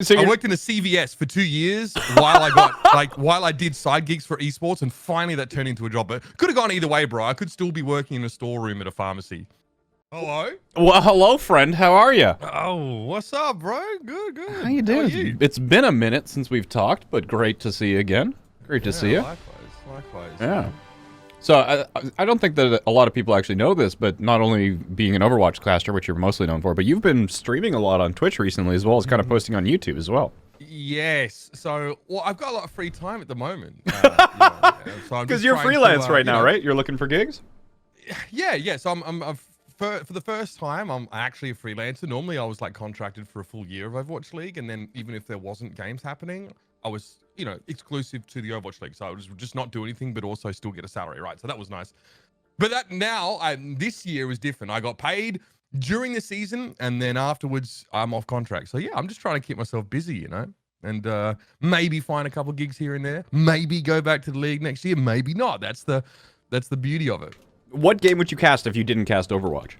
So I worked in a CVS for 2 years while I did side gigs for esports, and finally that turned into a job. But could have gone either way, bro. I could still be working in a storeroom at a pharmacy. Hello? Well, hello, friend. How are you? Oh, what's up, bro? Good. How you doing? How are you? It's been a minute since we've talked, but great to see you again. Great to see you. Likewise. Yeah. So I don't think that a lot of people actually know this, but not only being an Overwatch caster, which you're mostly known for, but you've been streaming a lot on Twitch recently, as well as kind of posting on YouTube as well. Yes. So, well, I've got a lot of free time at the moment. Because you're freelance right now, right? You're looking for gigs? Yeah. So for the first time, I'm actually a freelancer. Normally, I was like contracted for a full year of Overwatch League, and then even if there wasn't games happening, I was, exclusive to the Overwatch League. So I would just not do anything, but also still get a salary, right? So that was nice. But this year was different. I got paid during the season, and then afterwards, I'm off contract. So yeah, I'm just trying to keep myself busy, and maybe find a couple gigs here and there. Maybe go back to the league next year. Maybe not. That's the beauty of it. What game would you cast if you didn't cast Overwatch?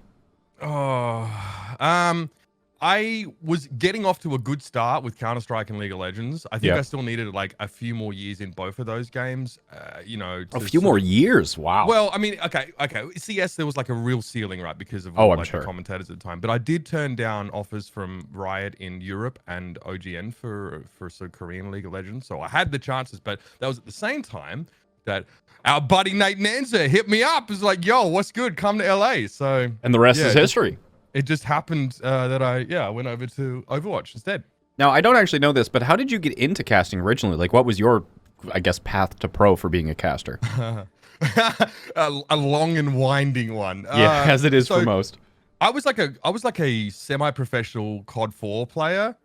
I was getting off to a good start with Counter-Strike and League of Legends. I think I still needed like a few more years in both of those games. A few more years. Wow. Well, I mean, okay. CS, there was like a real ceiling, right, because of I'm sure. the commentators at the time. But I did turn down offers from Riot in Europe and OGN for Korean League of Legends. So I had the chances, but that was at the same time that our buddy Nate Nanzer hit me up. He's like, "Yo, what's good? Come to LA." So and the rest is history. It just happened that I went over to Overwatch instead. Now, I don't actually know this, but how did you get into casting originally? Like, what was your, path to pro for being a caster? a long and winding one. Yeah, as it is for most. I was like a semi-professional COD 4 player.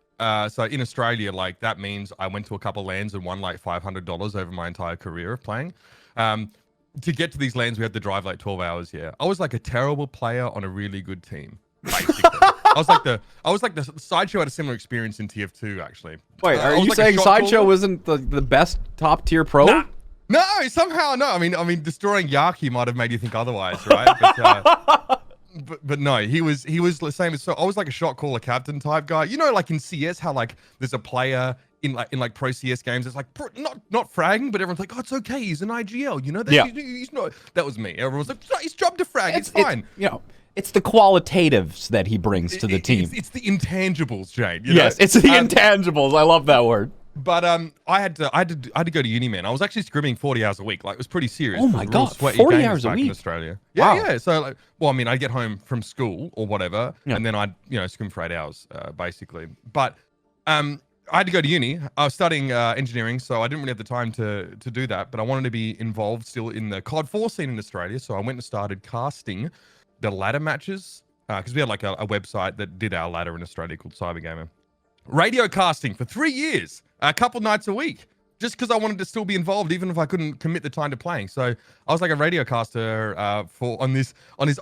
So in Australia, like that means I went to a couple LANs and won like $500 over my entire career of playing. To get to these LANs, we had to drive like 12 hours here. I was like a terrible player on a really good team. Basically. I was like the Sideshow had a similar experience in TF2 actually. Wait, are you saying Sideshow wasn't the best top tier pro? Nah. No, somehow no. I mean, destroying Yaki might have made you think otherwise, right? But no, he was the same as. So I was like a shot caller captain type guy. Like in CS, how like there's a player in pro CS games. It's like not fragging, but everyone's like, oh, it's okay. He's an IGL. He's not. That was me. Everyone's like, no, his job to frag. It's fine. It's the qualitatives that he brings to the team. It's the intangibles, Jane. Yes, it's the intangibles. I love that word. But I had to go to uni, man. I was actually scrimming 40 hours a week. Like it was pretty serious. Oh my god, 40 hours a week in Australia. Wow. Yeah. So I'd get home from school or whatever, and then I'd scrim for 8 hours, basically. But I had to go to uni. I was studying engineering, so I didn't really have the time to do that. But I wanted to be involved still in the COD 4 scene in Australia, so I went and started casting the ladder matches because we had like a website that did our ladder in Australia called Cybergamer. Radio casting for 3 years, a couple nights a week, just because I wanted to still be involved, even if I couldn't commit the time to playing. So I was like a radio caster on this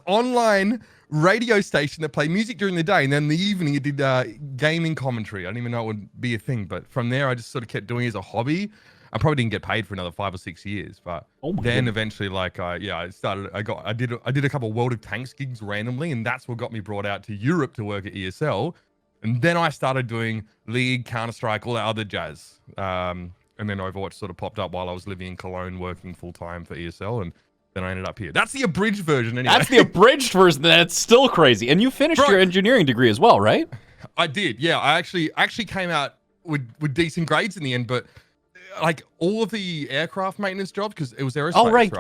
online radio station that played music during the day, and then in the evening it did gaming commentary. I didn't even know it would be a thing, but from there I just sort of kept doing it as a hobby. I probably didn't get paid for another 5 or 6 years, but then eventually, I did a couple of World of Tanks gigs randomly, and that's what got me brought out to Europe to work at ESL. And then I started doing League, Counter-Strike, all that other jazz. And then Overwatch sort of popped up while I was living in Cologne, working full-time for ESL, and then I ended up here. That's the abridged version anyway. That's the abridged version. That's still crazy. And you finished your engineering degree as well, right? I did, yeah. I actually came out with decent grades in the end, but like all of the aircraft maintenance jobs, because it was aerospace, oh, right?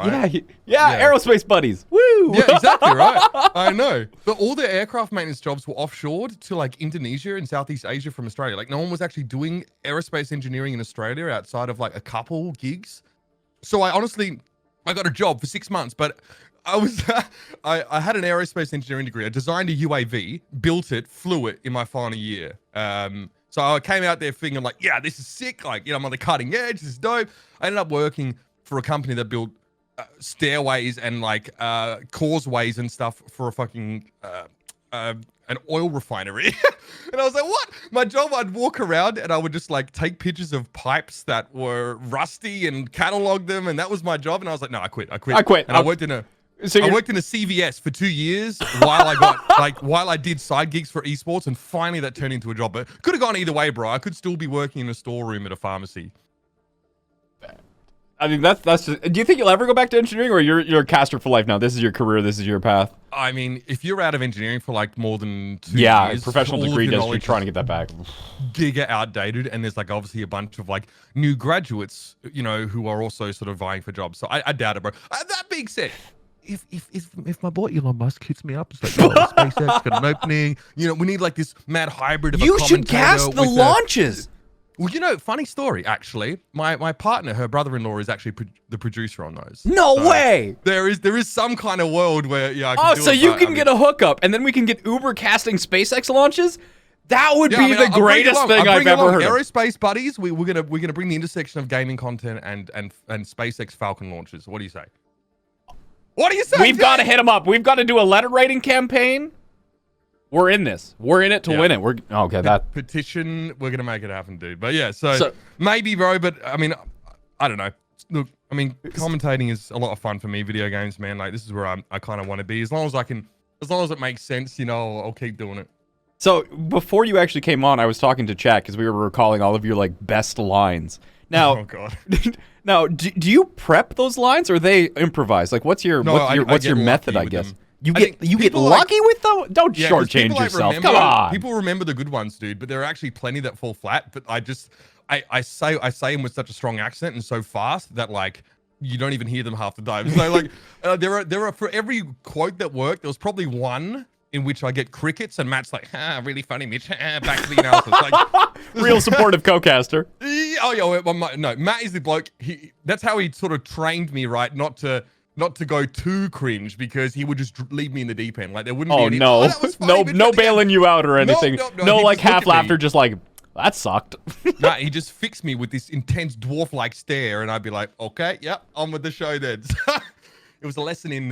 Yeah, aerospace buddies. Woo! Yeah, exactly, right. I know. But all the aircraft maintenance jobs were offshored to like Indonesia and Southeast Asia from Australia. Like no one was actually doing aerospace engineering in Australia outside of like a couple gigs. So I got a job for 6 months, but I had an aerospace engineering degree. I designed a UAV, built it, flew it in my final year. So I came out there thinking like, yeah, this is sick. Like, I'm on the cutting edge. This is dope. I ended up working for a company that built stairways and like causeways and stuff for a fucking an oil refinery. And I was like, what? My job, I'd walk around and I would just like take pictures of pipes that were rusty and catalog them. And that was my job. And I was like, no, I quit. And I worked in a So I worked in a CVS for 2 years while I got while I did side gigs for esports, and finally that turned into a job. But could have gone either way, bro. I could still be working in a storeroom at a pharmacy. I mean, that's just, do you think you'll ever go back to engineering, or you're a caster for life now? This is your career. This is your path. I mean, if you're out of engineering for like more than 2 Yeah, years, professional all of degree your industry knowledge trying to get that back. giga outdated, and there's like obviously a bunch of like new graduates, you know, who are also sort of vying for jobs. So I doubt it, bro. That being said, if my boy Elon Musk hits me up, it's like, oh, SpaceX got an opening. You know, we need like this mad hybrid of a You should commentator cast the with launches. Well, you know, funny story, actually. My partner, her brother-in-law, is actually the producer on those. No way. There is some kind of world where, yeah, I can do So it, you but, can get a hookup, and then we can get Uber casting SpaceX launches? That would be the greatest thing I've ever heard of. Aerospace buddies, we're gonna bring the intersection of gaming content and SpaceX Falcon launches. What do you say? What do you say? We've got to hit them up. We've got to do a letter writing campaign. We're in this. We're in it to win it. We're okay. That petition, we're gonna make it happen, dude. But yeah, so maybe, bro. But I mean, I don't know. Look, I mean, commentating is a lot of fun for me. Video games, man. Like this is where I kind of want to be. As long as it makes sense, you know, I'll keep doing it. So before you actually came on, I was talking to chat because we were recalling all of your like best lines. Now, oh god. Now, do you prep those lines, or are they improvise? Like, what's your method? I guess. You get lucky with them? Don't shortchange yourself. Come on. People remember the good ones, dude, but there are actually plenty that fall flat. But I say them with such a strong accent and so fast that like you don't even hear them half the time. So like there are for every quote that worked, there was probably one in which I get crickets, and Matt's like, really funny, Mitch. Back to the analysis. Like, real supportive co-caster. No, Matt is the bloke. That's how he sort of trained me, right? Not to go too cringe, because he would just leave me in the deep end. Like there wouldn't be any. No bailing you out or anything. No, like half laughter, just like that sucked. No, he just fixed me with this intense dwarf-like stare, and I'd be like, okay, yep, on with the show then. It was a lesson in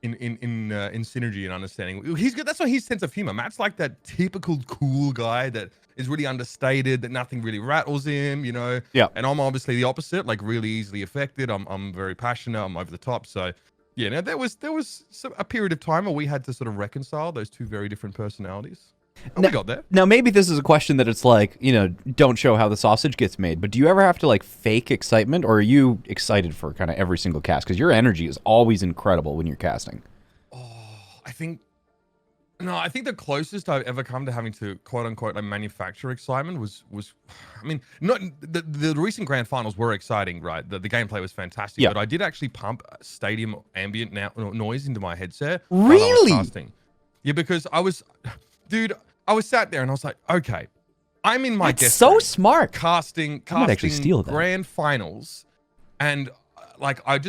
synergy and understanding. He's good. That's why his sense of humor. Matt's like that typical cool guy that is really understated, that nothing really rattles him, you know. Yeah. And I'm obviously the opposite, like really easily affected. I'm very passionate. I'm over the top. So yeah. Now there was a period of time where we had to sort of reconcile those two very different personalities. And we got there. Now maybe this is a question that it's like, you know, don't show how the sausage gets made, but do you ever have to like fake excitement, or are you excited for kind of every single cast? Because your energy is always incredible when you're casting. I think the closest I've ever come to having to quote unquote like manufacture excitement was I mean, not the recent grand finals were exciting, right? The gameplay was fantastic, but I did actually pump stadium ambient noise into my headset. Really? Casting. Yeah, because I was sat there and I was like, okay, I'm in my guest so room, smart casting grand finals, and like I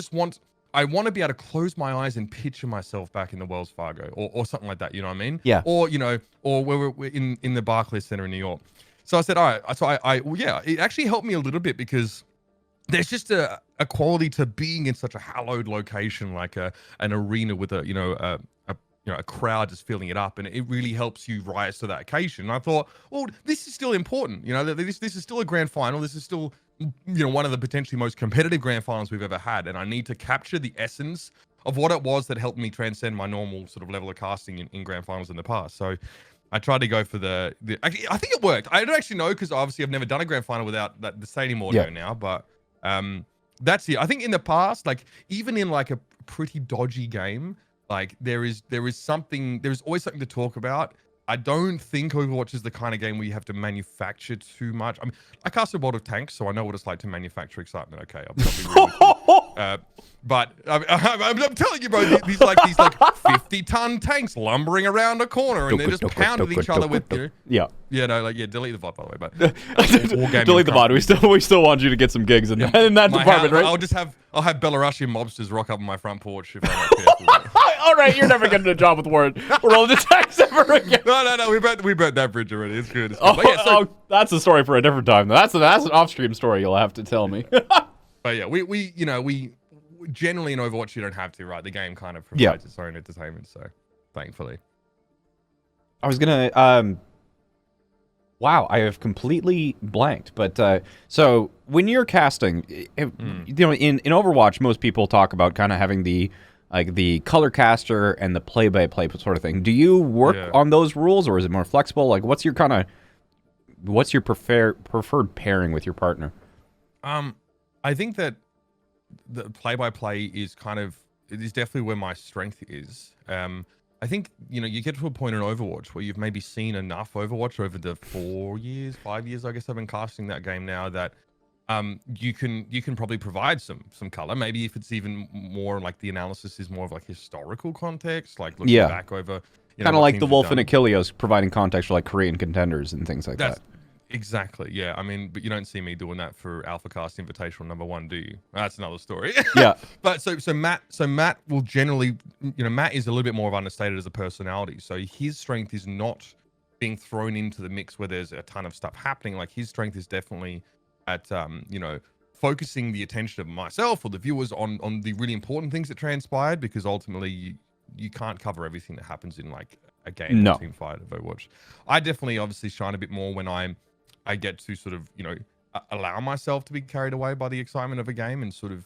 want to be able to close my eyes and picture myself back in the Wells Fargo or something like that. You know what I mean? Yeah. Or, you know, or where we're in the Barclays Center in New York. So I said, all right. So it actually helped me a little bit, because there's just a quality to being in such a hallowed location, like an arena with a crowd just filling it up, and it really helps you rise to that occasion. And I thought, well, this is still important. You know, this is still a grand final. This is still, you know, one of the potentially most competitive grand finals we've ever had, and I need to capture the essence of what it was that helped me transcend my normal sort of level of casting in grand finals in the past. So I tried to go for actually, I think it worked. I don't actually know, because obviously I've never done a grand final without the stadium audio now, but that's it. I think in the past, like even in like a pretty dodgy game, like there is always something to talk about. I don't think Overwatch is the kind of game where you have to manufacture too much. I mean, I cast a lot of tanks, so I know what it's like to manufacture excitement. Okay, I'll probably but I'm telling you, bro, these 50-ton tanks lumbering around a corner, and they're just pounding each other with, you know, delete the VOD, by the way, but delete the VOD. We still want you to get some gigs in that department, right? I'll have Belarusian mobsters rock up on my front porch if I'm not careful. All right, you're never getting a job with World of the Tanks ever again. No, we burnt that bridge already. It's good. But yeah, that's a story for a different time. That's an off-stream story you'll have to tell me. But yeah, we generally in Overwatch you don't have to, right? The game kind of provides its own entertainment, so thankfully. I was gonna wow, I have completely blanked. But so when you're casting, you know, in Overwatch, most people talk about kind of having the like the color caster and the play-by-play sort of thing. Do you work on those rules, or is it more flexible? Like, what's your preferred pairing with your partner? I think that the play-by-play is it is definitely where my strength is. I think, you get to a point in Overwatch where you've maybe seen enough Overwatch over the 5 years, I guess I've been casting that game now, that you can probably provide some color. Maybe if it's even more like the analysis is more of like historical context, like looking back over, kind of like the Wolf and Achilles providing context for like Korean contenders and things like that. Exactly. Yeah. I mean, but you don't see me doing that for AlphaCast Invitational #1, do you? That's another story. Yeah. But so Matt will generally, Matt is a little bit more of understated as a personality. So his strength is not being thrown into the mix where there's a ton of stuff happening. Like his strength is definitely at, focusing the attention of myself or the viewers on the really important things that transpired, because ultimately you can't cover everything that happens in like a game or team fight of Overwatch. I definitely obviously shine a bit more when I get to sort of, allow myself to be carried away by the excitement of a game and sort of,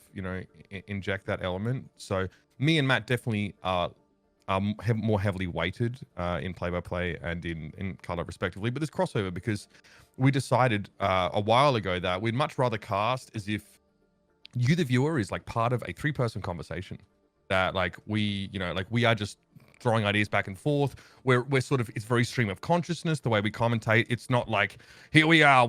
inject that element. So me and Matt definitely are more heavily weighted in play-by-play and in color respectively. But there's crossover because we decided a while ago that we'd much rather cast as if you, the viewer, is like part of a 3-person conversation. That like we are just throwing ideas back and forth. We're sort of, it's very stream of consciousness, the way we commentate. It's not like, here we are,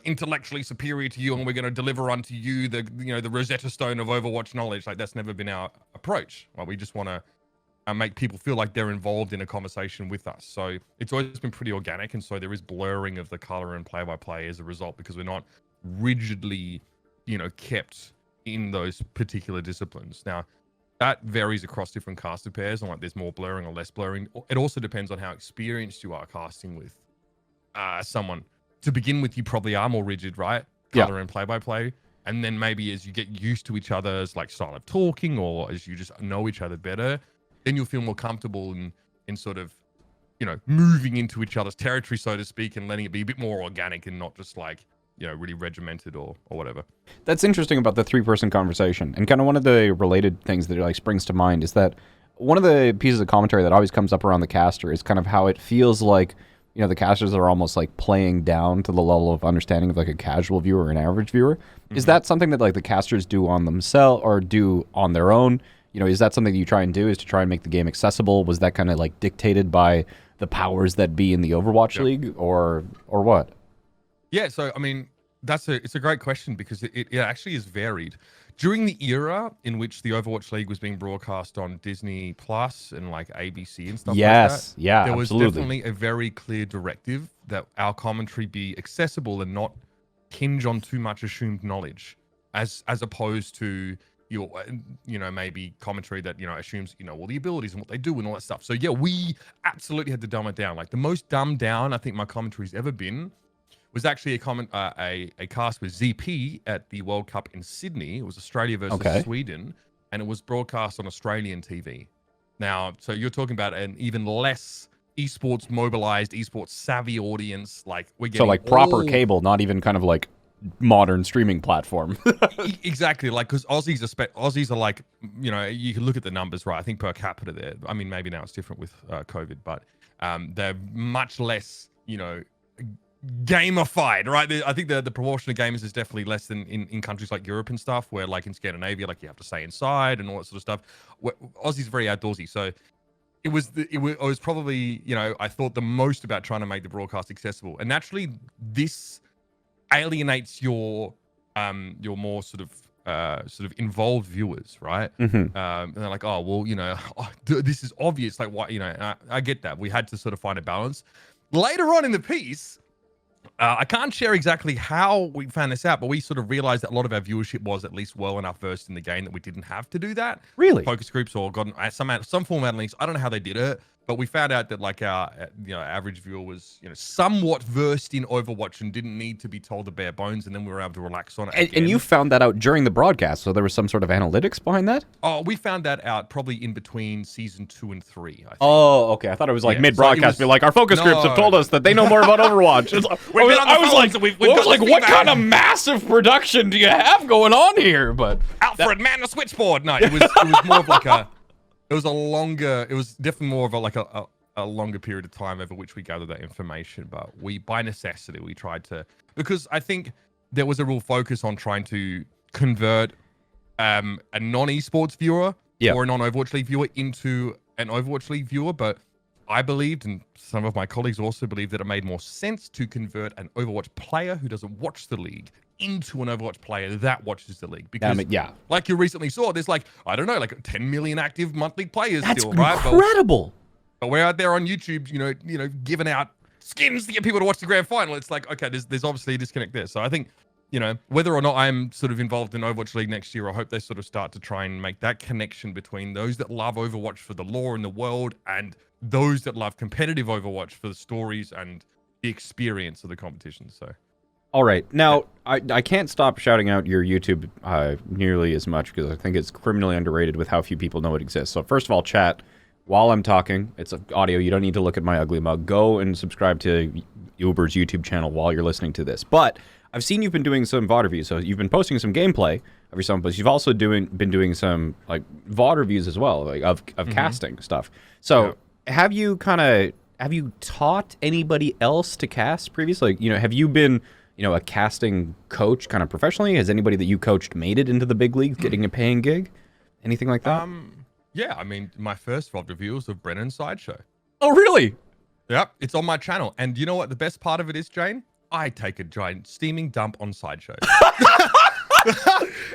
intellectually superior to you and we're going to deliver unto you the Rosetta Stone of Overwatch knowledge. Like that's never been our approach. Well, we just want to make people feel like they're involved in a conversation with us. So it's always been pretty organic. And so there is blurring of the color and play-by-play as a result, because we're not rigidly, kept in those particular disciplines. Now, that varies across different caster pairs, and like there's more blurring or less blurring. It also depends on how experienced you are casting with someone. To begin with, you probably are more rigid, right? Color and play-by-play. And then maybe as you get used to each other's like style of talking, or as you just know each other better, then you'll feel more comfortable in sort of, moving into each other's territory, so to speak, and letting it be a bit more organic and not just like, really regimented or whatever. That's interesting about the 3-person conversation. And kind of one of the related things that like springs to mind is that one of the pieces of commentary that always comes up around the caster is kind of how it feels like, the casters are almost like playing down to the level of understanding of like a casual viewer or an average viewer. Mm-hmm. Is that something that like the casters do on themselves or do on their own? Is that something you try and do, is to try and make the game accessible? Was that kind of like dictated by the powers that be in the Overwatch League or what? Yeah, so I mean, it's a great question, because it actually is varied. During the era in which the Overwatch League was being broadcast on Disney Plus and like ABC and stuff like that, there was definitely a very clear directive that our commentary be accessible and not hinge on too much assumed knowledge, as opposed to your, maybe commentary that, assumes, all the abilities and what they do and all that stuff. So yeah, we absolutely had to dumb it down. Like the most dumbed down I think my commentary's ever been was actually a cast with ZP at the World Cup in Sydney. It was Australia versus Sweden, and it was broadcast on Australian TV. Now, so you're talking about an even less esports mobilized, esports savvy audience. Like we're getting like proper cable, not even kind of like modern streaming platform. Exactly, like because Aussies are like, you can look at the numbers, right? I think per capita there. I mean, maybe now it's different with COVID, but they're much less, gamified, right? I think the proportion of gamers is definitely less than in countries like Europe and stuff, where like in Scandinavia, like you have to stay inside and all that sort of stuff. Aussie's very outdoorsy, so it was probably, I thought the most about trying to make the broadcast accessible, and naturally this alienates your more sort of involved viewers, right? Mm-hmm. And they're like, oh well, this is obvious, like what, I get that. We had to sort of find a balance. Later on in the piece, I can't share exactly how we found this out, but we sort of realized that a lot of our viewership was at least well enough versed in the game that we didn't have to do that. Really? Focus groups or gotten some form of links. I don't know how they did it, but we found out that like our average viewer was somewhat versed in Overwatch and didn't need to be told the bare bones, and then we were able to relax on it. And you found that out during the broadcast, so there was some sort of analytics behind that? Oh, we found that out probably in between season 2 and 3. I think. Oh, okay. I thought it was like mid-broadcast. So like our focus groups have told us that they know more about Overwatch. I was like, what kind of massive production do you have going on here? But Alfred, man the switchboard. No, it was more of like it was definitely more of a longer period of time over which we gathered that information. But we, by necessity, we tried to, because I think there was a real focus on trying to convert a non-esports viewer or a non-Overwatch League viewer into an Overwatch League viewer. But I believed, and some of my colleagues also believed, that it made more sense to convert an Overwatch player who doesn't watch the league into an Overwatch player that watches the league. Because like you recently saw, there's like, I don't know, like 10 million active monthly players still, right? That's incredible. But we're out there on YouTube, you know, giving out skins to get people to watch the grand final. It's like, okay, there's obviously a disconnect there. So I think, you know, whether or not I'm sort of involved in Overwatch League next year, I hope they sort of start to try and make that connection between those that love Overwatch for the lore and the world and those that love competitive Overwatch for the stories and the experience of the competition. So, all right, now I can't stop shouting out your YouTube nearly as much because I think it's criminally underrated with how few people know it exists. So first of all, chat, while I'm talking, it's audio. You don't need to look at my ugly mug. Go and subscribe to Uber's YouTube channel while you're listening to this. But I've seen you've been doing some VOD reviews, so you've been posting some gameplay of your stuff, but you've also been doing some like VOD reviews as well, like of casting stuff. So have you taught anybody else to cast previously? Like, you know, have you been, you know, a casting coach kind of professionally? Has anybody that you coached made it into the big leagues, getting a paying gig? Anything like that? Yeah, I mean, my first VOD review was of Brennan's Sideshow. Oh, really? Yep, it's on my channel. And you know what the best part of it is, Jane? I take a giant steaming dump on Sideshow.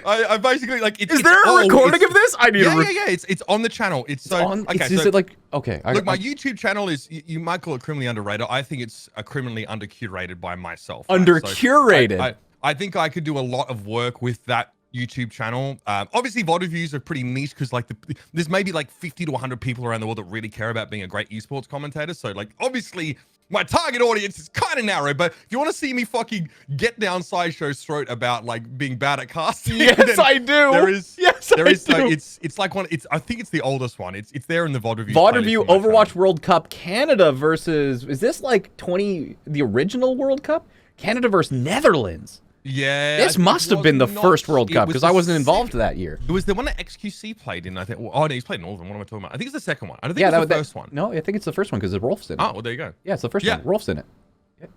I basically like. Is there a recording of this? I need. Yeah. It's on the channel. It's so on, okay. Is it like okay? Look, my YouTube channel is you might call it criminally underrated. I think it's criminally under-curated by myself. Under-curated. So I think I could do a lot of work with that YouTube channel. Obviously, VOD reviews are pretty niche because like there's maybe like 50 to 100 people around the world that really care about being a great esports commentator. So like obviously my target audience is kind of narrow, but if you want to see me fucking get down Sideshow's throat about like being bad at casting, yes, I do. There is, I do. It's like one. I think it's the oldest one. It's there in the VOD review. VOD review Overwatch World Cup Canada versus, is this like the original World Cup? Canada versus Netherlands. Yeah, this must have been the first World Cup because I wasn't involved that year. It was the one that XQC played in, I think. Oh, no, he's played in all of them. What am I talking about? I think it's the second one. I don't think it's the first one. No, I think it's the first one because Rolf's in it. Oh, well, there you go. Yeah, it's the first one. Rolf's in it.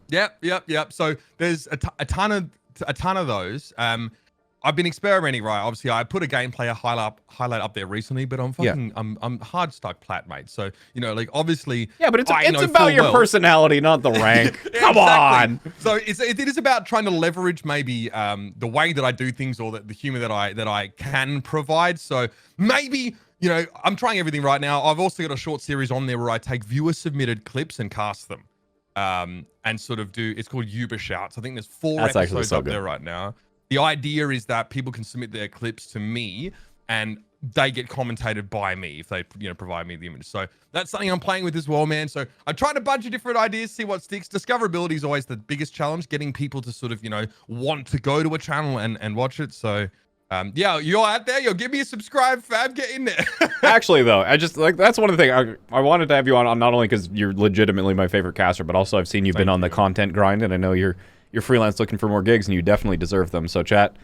Yep. So there's a ton of those. I've been experimenting, right? Obviously, I put a gameplay highlight up there recently, but I'm hard stuck plat, mate. So you know, like obviously, but it's about your personality, not the rank. Come on. So it is about trying to leverage maybe the way that I do things or the humor that I can provide. So maybe, you know, I'm trying everything right now. I've also got a short series on there where I take viewer submitted clips and cast them, and sort of do. It's called Uber Shouts. I think there's 4 episodes up there right now. The idea is that people can submit their clips to me and they get commentated by me if they, you know, provide me the image. So that's something I'm playing with as well, man. So I try to bunch of different ideas, see what sticks. Discoverability is always the biggest challenge, getting people to sort of, you know, want to go to a channel and watch it. So yeah, you're out there. Yo, give me a subscribe, fam. Get in there. Actually, though, I just like that's one of the things I wanted to have you on not only because you're legitimately my favorite caster, but also I've seen you've been on the content grind, and I know you're freelance looking for more gigs, and you definitely deserve them. So, chat,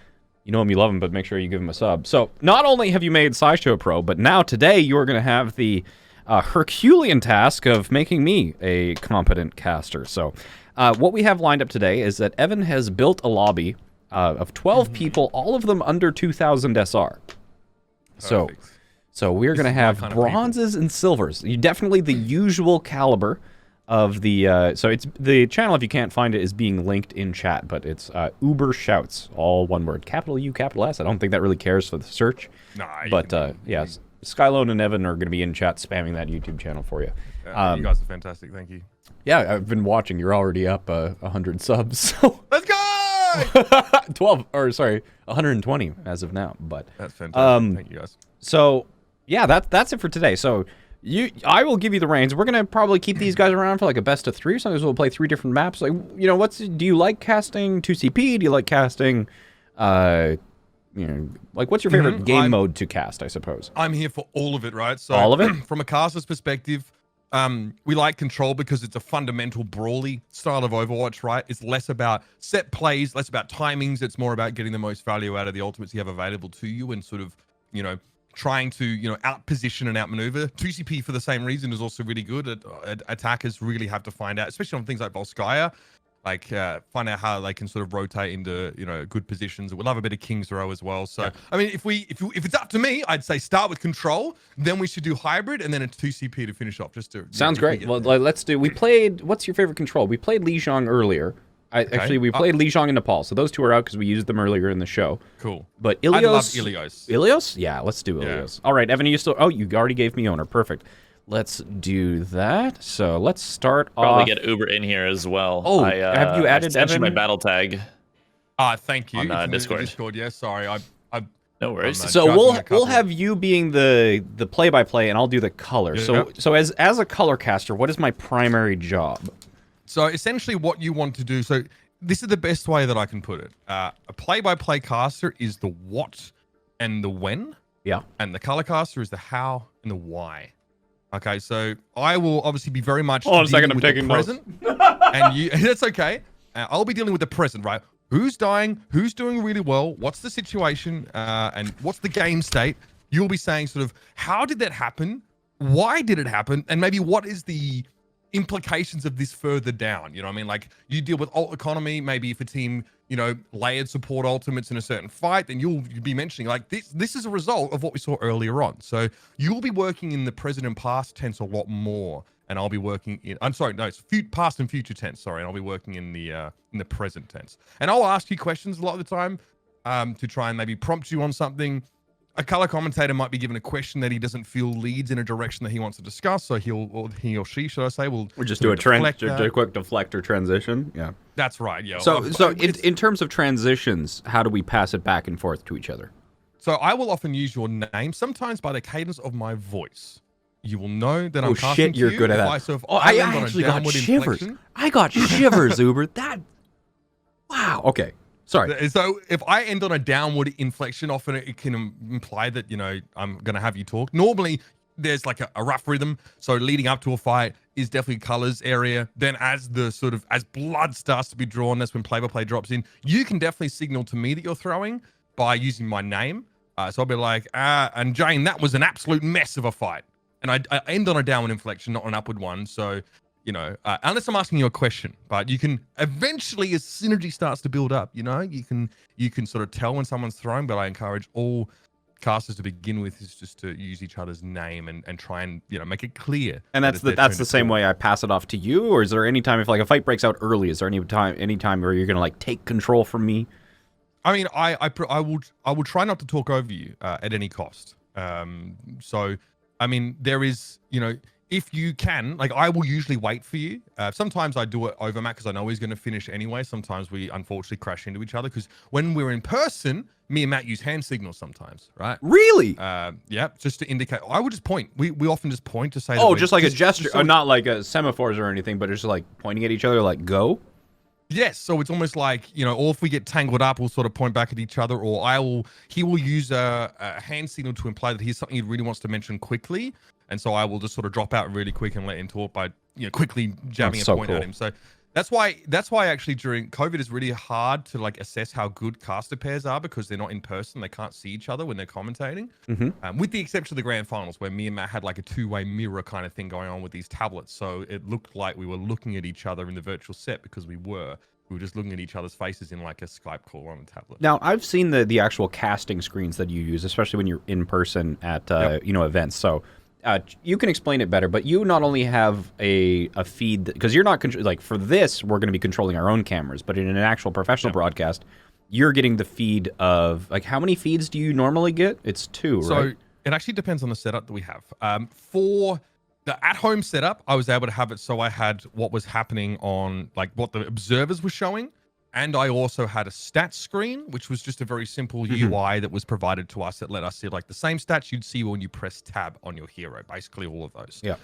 you know him, you love him, but make sure you give him a sub. So, not only have you made Sideshow Pro, but now today you are going to have the Herculean task of making me a competent caster. So, what we have lined up today is that Evan has built a lobby of 12 people, all of them under 2,000 SR. So we're going to have bronzes and silvers. You definitely the usual caliber of the so it's the channel, if you can't find it, is being linked in chat, but it's Uber Shouts, all one word, capital U, capital S. I don't think that really cares for the search. But yeah, Skylone and Evan are going to be in chat spamming that YouTube channel for you. You guys are fantastic. Thank you. Yeah, I've been watching. You're already up 100 subs. So let's go. 120 as of now. But that's fantastic. Thank you guys. So yeah, that's it for today. So I will give you the reins. We're gonna probably keep these guys around for like a best of 3 or something. So we'll play 3 different maps. Like, you know, do you like casting 2CP? Do you like casting, you know, like what's your favorite game mode to cast? I suppose I'm here for all of it, right? So all of it from a caster's perspective. We like Control because it's a fundamental brawly style of Overwatch, right? It's less about set plays, less about timings. It's more about getting the most value out of the ultimates you have available to you and sort of, you know, trying to, outposition and outmaneuver. 2CP for the same reason is also really good. Attackers really have to find out, especially on things like Volskaya, like find out how they can sort of rotate into good positions. We love a bit of King's Row as well. So I mean, if it's up to me, I'd say start with control, then we should do hybrid, and then a 2CP to finish off. Just to sounds great. Well, let's do. We played. What's your favorite control? We played Lijiang earlier. Actually, we played Lijiang and Nepal, so those two are out because we used them earlier in the show. Cool. But Ilios. I love Ilios. Ilios? Yeah, let's do Ilios. All right, Evan, you still? Oh, you already gave me owner. Perfect. Let's do that. So let's start Probably off. get Uber in here as well. Oh, have you added Evan? Evan? My battle tag. Thank you. On Discord. Discord. Yeah, sorry. No worries. So we'll have you being the play-by-play, and I'll do the color. Yeah. So as a color caster, what is my primary job? So essentially, what you want to do. So this is the best way that I can put it. A play-by-play caster is the what and the when. Yeah. And the color caster is the how and the why. Okay, so I will obviously be very much Hold on a second, I'm with the taking notes. present, and you. That's okay. I'll be dealing with the present, right? Who's dying? Who's doing really well? What's the situation? And what's the game state? You'll be saying sort of how did that happen? Why did it happen? And maybe what is the implications of this further down? You know what I mean? Like you deal with ult economy. Maybe if a team, layered support ultimates in a certain fight, then you'll be mentioning like this is a result of what we saw earlier on. So you'll be working in the present and past tense a lot more, and I'll be working in it's past and future tense, and I'll be working in the present tense. And I'll ask you questions a lot of the time to try and maybe prompt you on something. A color commentator might be given a question that he doesn't feel leads in a direction that he wants to discuss, so he or she, should I say, will just do a quick deflector transition. Yeah, that's right. Yeah. So in terms of transitions, how do we pass it back and forth to each other? So I will often use your name, sometimes by the cadence of my voice. You will know that I'm casting to you. You're good at that. I actually got shivers. I got shivers, Uber. Wow. Okay. Sorry. So if I end on a downward inflection, often it can imply that, I'm going to have you talk. Normally, there's like a rough rhythm. So leading up to a fight is definitely colors area. Then as blood starts to be drawn, that's when play-by-play drops in. You can definitely signal to me that you're throwing by using my name. So I'll be like, and Jane, that was an absolute mess of a fight. And I end on a downward inflection, not an upward one. So unless I'm asking you a question, but you can eventually, as synergy starts to build up, you can sort of tell when someone's throwing. But I encourage all casters to begin with is just to use each other's name and try and make it clear. And that's the same way I pass it off to you, or is there any time if like a fight breaks out early? Is there any time where you're gonna like take control from me? I mean, I will try not to talk over you at any cost. So I mean, there is if you can, like, I will usually wait for you. Sometimes I do it over Matt because I know he's going to finish anyway. Sometimes we unfortunately crash into each other because when we're in person, me and Matt use hand signals sometimes, right? Really? Yeah, just to indicate. I would just point. We often just point to say. Oh, just like a gesture, not like a semaphores or anything, but just like pointing at each other, like go. Yes, so it's almost like, or if we get tangled up, we'll sort of point back at each other, or he will use a hand signal to imply that he's something he really wants to mention quickly. And so I will just sort of drop out really quick and let him talk by, quickly jabbing a point at him. So that's why actually during COVID it's really hard to like assess how good caster pairs are because they're not in person. They can't see each other when they're commentating. Mm-hmm. With the exception of the grand finals where me and Matt had like a two-way mirror kind of thing going on with these tablets. So it looked like we were looking at each other in the virtual set because we were just looking at each other's faces in like a Skype call on a tablet. Now, I've seen the actual casting screens that you use, especially when you're in person at events. So you can explain it better, but you not only have a feed because you're not like for this we're going to be controlling our own cameras, but in an actual professional broadcast, you're getting the feed of like how many feeds do you normally get? It's 2, right? So it actually depends on the setup that we have. For the at-home setup, I was able to have it so I had what was happening on like what the observers were showing. And I also had a stats screen, which was just a very simple UI that was provided to us that let us see like the same stats you'd see when you press tab on your hero, basically all of those. Yeah.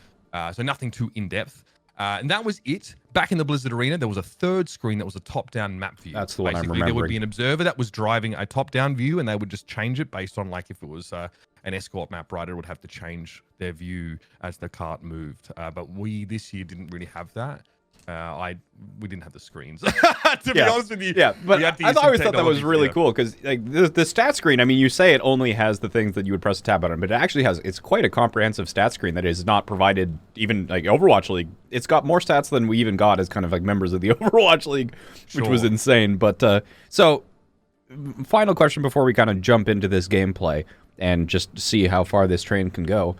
So nothing too in-depth. And that was it. Back in the Blizzard Arena, there was a third screen that was a top-down map view. That's the one basically, I'm remembering. There would be an observer that was driving a top-down view, and they would just change it based on like if it was an escort map, right? It would have to change their view as the cart moved. But we this year didn't really have that. we didn't have the screens. To be honest with you. Yeah, but I always thought that was really technology, cool because like the stat screen. I mean, you say it only has the things that you would press a tab button, but it actually has. It's quite a comprehensive stat screen that is not provided even like Overwatch League. It's got more stats than we even got as kind of like members of the Overwatch League, which was insane. But so, final question before we kind of jump into this gameplay and just see how far this train can go.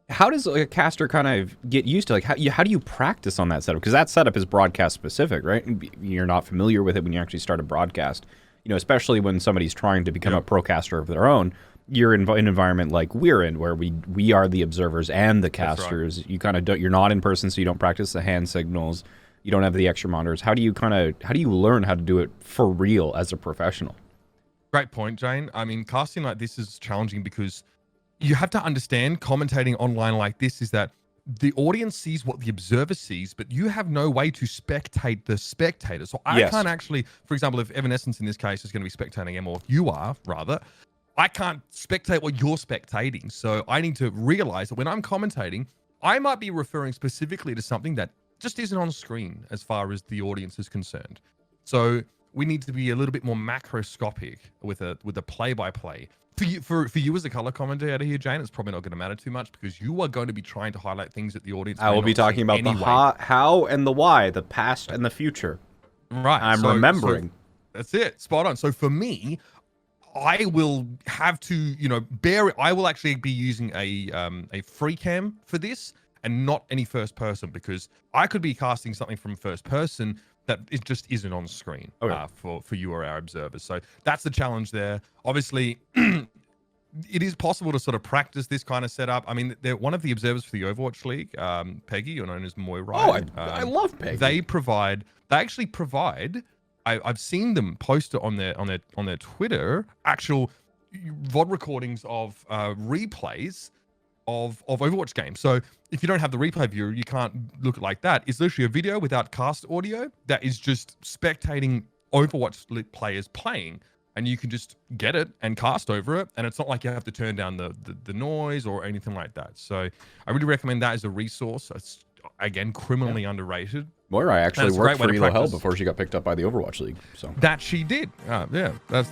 How does like, a caster kind of get used to like how do you practice on that setup? Because that setup is broadcast specific, right? You're not familiar with it when you actually start a broadcast. You know, especially when somebody's trying to become a procaster of their own. You're in an environment like we're in, where we are the observers and the casters. Right. You kind of don't. You're not in person, so you don't practice the hand signals. You don't have the extra monitors. How do you learn how to do it for real as a professional? Great point, Jane. I mean, casting like this is challenging because you have to understand commentating online like this is that the audience sees what the observer sees, but you have no way to spectate the spectator. So I can't actually, for example, if Evanescence in this case is going to be spectating him, or if you are, rather, I can't spectate what you're spectating. So I need to realize that when I'm commentating, I might be referring specifically to something that just isn't on screen as far as the audience is concerned. So we need to be a little bit more macroscopic with a play-by-play. For you as a color commentator here, Jane, it's probably not going to matter too much because you are going to be trying to highlight things that the audience. I will be talking about the how and the why, the past and the future. Right. I'm remembering. So that's it. Spot on. So for me, I will have to, I will actually be using a free cam for this and not any first person, because I could be casting something from first person that it just isn't on screen for you or our observers. So that's the challenge there. Obviously, it is possible to sort of practice this kind of setup. I mean, they're one of the observers for the Overwatch League, Peggy, or known as Moira. Oh, I love Peggy. They actually provide. I've seen them post it on their Twitter, actual VOD recordings of replays of Overwatch games. So if you don't have the replay viewer, you can't look at it like that. It's literally a video without cast audio that is just spectating Overwatch players playing, and you can just get it and cast over it, and it's not like you have to turn down the noise or anything like that. So I really recommend that as a resource. It's, again, criminally underrated. Moira actually worked for Elo Hell before she got picked up by the Overwatch League. So that she did. Yeah, that's